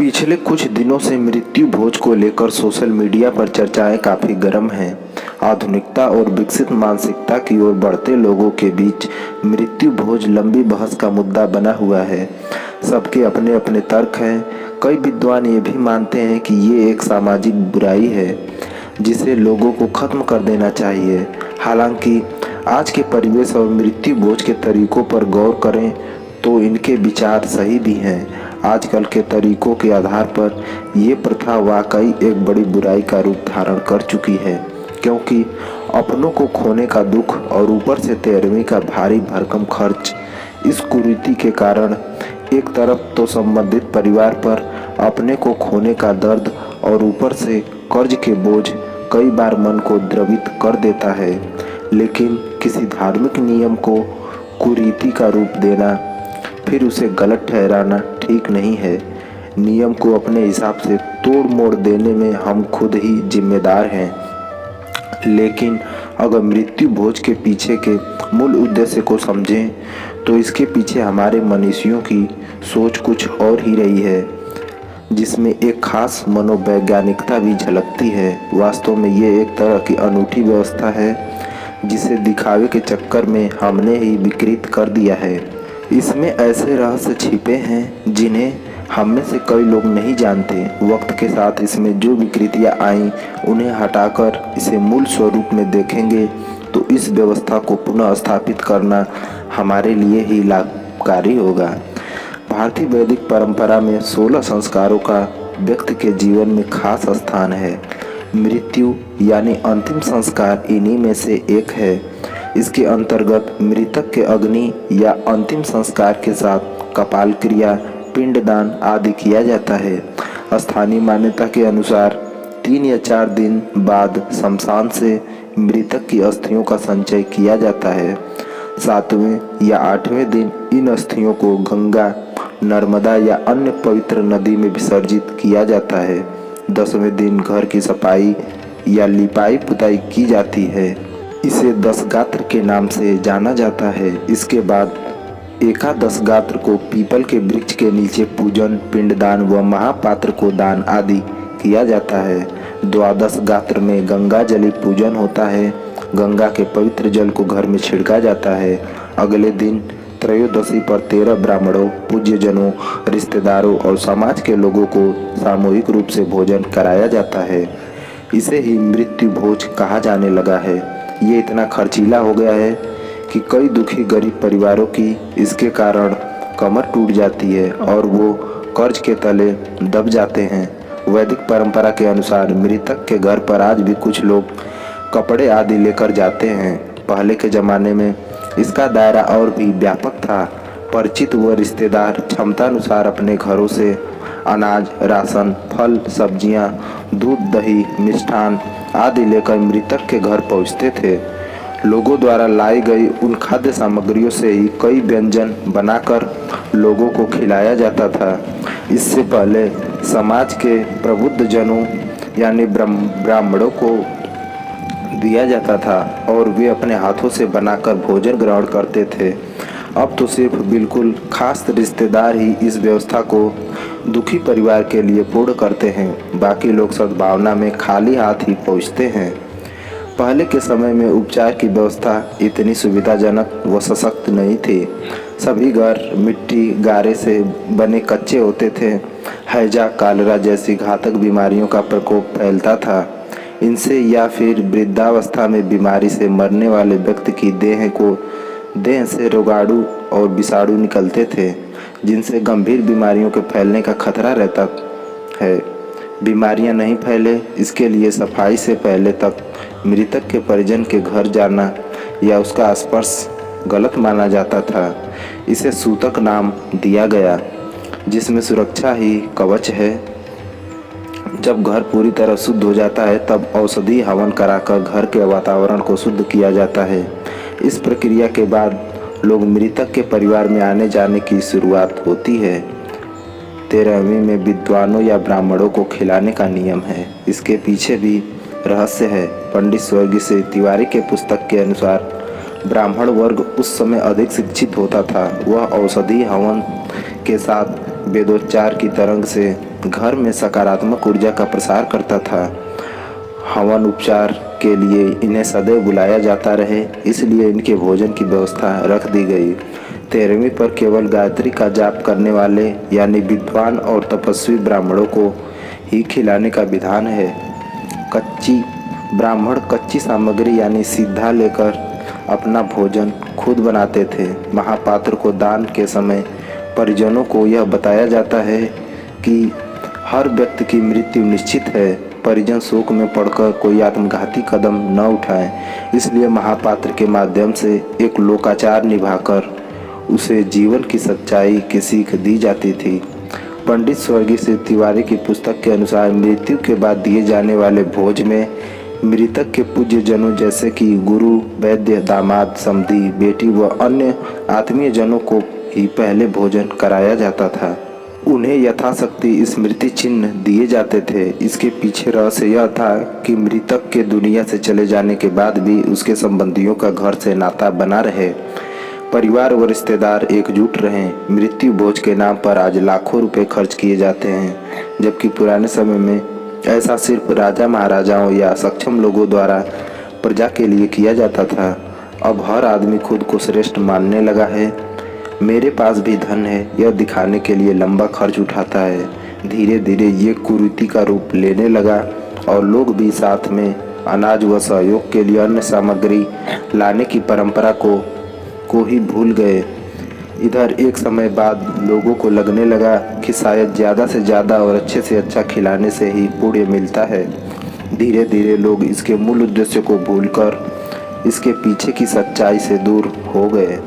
पिछले कुछ दिनों से मृत्यु भोज को लेकर सोशल मीडिया पर चर्चाएं काफ़ी गर्म हैं। आधुनिकता और विकसित मानसिकता की ओर बढ़ते लोगों के बीच मृत्यु भोज लंबी बहस का मुद्दा बना हुआ है। सबके अपने अपने तर्क हैं। कई विद्वान ये भी मानते हैं कि ये एक सामाजिक बुराई है जिसे लोगों को खत्म कर देना चाहिए। हालांकि आज के परिवेश और मृत्यु भोज के तरीकों पर गौर करें तो इनके विचार सही भी हैं। आजकल के तरीकों के आधार पर ये प्रथा वाकई एक बड़ी बुराई का रूप धारण कर चुकी है, क्योंकि अपनों को खोने का दुख और ऊपर से तेरहवीं का भारी भरकम खर्च इस कुरीति के कारण एक तरफ तो संबंधित परिवार पर अपने को खोने का दर्द और ऊपर से कर्ज के बोझ कई बार मन को द्रवित कर देता है, लेकिन किसी धार्मिक नियम को कुरीति का रूप देना फिर उसे गलत ठहराना ठीक नहीं है। नियम को अपने हिसाब से तोड़ मोड़ देने में हम खुद ही जिम्मेदार हैं। लेकिन अगर मृत्यु भोज के पीछे के मूल उद्देश्य को समझें तो इसके पीछे हमारे मनीषियों की सोच कुछ और ही रही है, जिसमें एक खास मनोवैज्ञानिकता भी झलकती है। वास्तव में ये एक तरह की अनूठी व्यवस्था है जिसे दिखावे के चक्कर में हमने ही विकृत कर दिया है। इसमें ऐसे रहस्य छिपे हैं जिन्हें हम में से कई लोग नहीं जानते। वक्त के साथ इसमें जो विकृतियां आईं उन्हें हटाकर इसे मूल स्वरूप में देखेंगे तो इस व्यवस्था को पुनः स्थापित करना हमारे लिए ही लाभकारी होगा। भारतीय वैदिक परंपरा में 16 संस्कारों का व्यक्ति के जीवन में खास स्थान है। मृत्यु यानी अंतिम संस्कार इन्हीं में से एक है। इसके अंतर्गत मृतक के अग्नि या अंतिम संस्कार के साथ कपाल क्रिया, पिंडदान आदि किया जाता है। स्थानीय मान्यता के अनुसार 3 या 4 दिन बाद शमशान से मृतक की अस्थियों का संचय किया जाता है। 7वें या 8वें दिन इन अस्थियों को गंगा, नर्मदा या अन्य पवित्र नदी में विसर्जित किया जाता है। 10वें दिन घर की सफाई या लिपाई पुताई की जाती है। इसे 10 गात्र के नाम से जाना जाता है। इसके बाद एकादश गात्र को पीपल के वृक्ष के नीचे पूजन, पिंडदान व महापात्र को दान आदि किया जाता है। द्वादश गात्र में गंगा जली पूजन होता है। गंगा के पवित्र जल को घर में छिड़का जाता है। अगले दिन त्रयोदशी पर 13 ब्राह्मणों, पूज्यजनों, रिश्तेदारों और समाज के लोगों को सामूहिक रूप से भोजन कराया जाता है। इसे ही मृत्यु भोज कहा जाने लगा है। ये इतना खर्चीला हो गया है कि कई दुखी गरीब परिवारों की इसके कारण कमर टूट जाती है और वो कर्ज के तले दब जाते हैं। वैदिक परंपरा के अनुसार मृतक के घर पर आज भी कुछ लोग कपड़े आदि लेकर जाते हैं। पहले के ज़माने में इसका दायरा और भी व्यापक था। परिचित व रिश्तेदार क्षमतानुसार अपने घरों से अनाज, राशन, फल, सब्जियां, दूध, दही, मिष्ठान आदि लेकर मृतक के घर पहुंचते थे। लोगों द्वारा लाई गई उन खाद्य सामग्रियों से ही कई व्यंजन बनाकर लोगों को खिलाया जाता था। इससे पहले समाज के प्रबुद्ध जनों यानी ब्राह्मणों को दिया जाता था और वे अपने हाथों से बनाकर भोजन ग्रहण करते थे। अब तो सिर्फ बिल्कुल खास रिश्तेदार ही इस व्यवस्था को दुखी परिवार के लिए पूर्ण करते हैं। बाकी लोग सद्भावना में खाली हाथ ही पहुँचते हैं। पहले के समय में उपचार की व्यवस्था इतनी सुविधाजनक व सशक्त नहीं थी। सभी घर मिट्टी, गारे से बने कच्चे होते थे। हैजा, कालरा जैसी घातक बीमारियों का प्रकोप फैलता था। इनसे या फिर वृद्धावस्था में बीमारी से मरने वाले व्यक्ति की देह से रोगाणु और विषाणु निकलते थे, जिनसे गंभीर बीमारियों के फैलने का खतरा रहता है। बीमारियां नहीं फैले इसके लिए सफाई से पहले तक मृतक के परिजन के घर जाना या उसका स्पर्श गलत माना जाता था। इसे सूतक नाम दिया गया, जिसमें सुरक्षा ही कवच है। जब घर पूरी तरह शुद्ध हो जाता है तब औषधि हवन कराकर घर के वातावरण को शुद्ध किया जाता है। इस प्रक्रिया के बाद लोग मृतक के परिवार में आने जाने की शुरुआत होती है। 13वीं में विद्वानों या ब्राह्मणों को खिलाने का नियम है। इसके पीछे भी रहस्य है। पंडित स्वर्गीय से तिवारी के पुस्तक के अनुसार ब्राह्मण वर्ग उस समय अधिक शिक्षित होता था। वह औषधि हवन के साथ वेदोच्चार की तरंग से घर में सकारात्मक ऊर्जा का प्रसार करता था। हवन उपचार के लिए इन्हें सदैव बुलाया जाता रहे, इसलिए इनके भोजन की व्यवस्था रख दी गई। 13वीं पर केवल गायत्री का जाप करने वाले यानी विद्वान और तपस्वी ब्राह्मणों को ही खिलाने का विधान है। ब्राह्मण कच्ची सामग्री यानी सीधा लेकर अपना भोजन खुद बनाते थे। महापात्र को दान के समय परिजनों को यह बताया जाता है कि हर व्यक्ति की मृत्यु निश्चित है। परिजन शोक में पड़कर कोई आत्मघाती कदम न उठाएं, इसलिए महापात्र के माध्यम से एक लोकाचार निभाकर उसे जीवन की सच्चाई की सीख दी जाती थी। पंडित स्वर्गीय श्री तिवारी की पुस्तक के अनुसार मृत्यु के बाद दिए जाने वाले भोज में मृतक के पूज्य जनों जैसे कि गुरु, वैद्य, दामाद, समधी, बेटी व अन्य आत्मीय जनों को ही पहले भोजन कराया जाता था। उन्हें यथाशक्ति स्मृति चिन्ह दिए जाते थे। इसके पीछे रहस्य यह था कि मृतक के दुनिया से चले जाने के बाद भी उसके संबंधियों का घर से नाता बना रहे, परिवार व रिश्तेदार एकजुट रहें। मृत्यु भोज के नाम पर आज लाखों रुपए खर्च किए जाते हैं, जबकि पुराने समय में ऐसा सिर्फ राजा महाराजाओं या सक्षम लोगों द्वारा प्रजा के लिए किया जाता था। अब हर आदमी खुद को श्रेष्ठ मानने लगा है। मेरे पास भी धन है, यह दिखाने के लिए लंबा खर्च उठाता है। धीरे धीरे ये कुरीति का रूप लेने लगा और लोग भी साथ में अनाज व सहयोग के लिए अन्य सामग्री लाने की परंपरा को ही भूल गए। इधर एक समय बाद लोगों को लगने लगा कि शायद ज़्यादा से ज़्यादा और अच्छे से अच्छा खिलाने से ही पुण्य मिलता है। धीरे धीरे लोग इसके मूल उद्देश्य को भूलकर इसके पीछे की सच्चाई से दूर हो गए।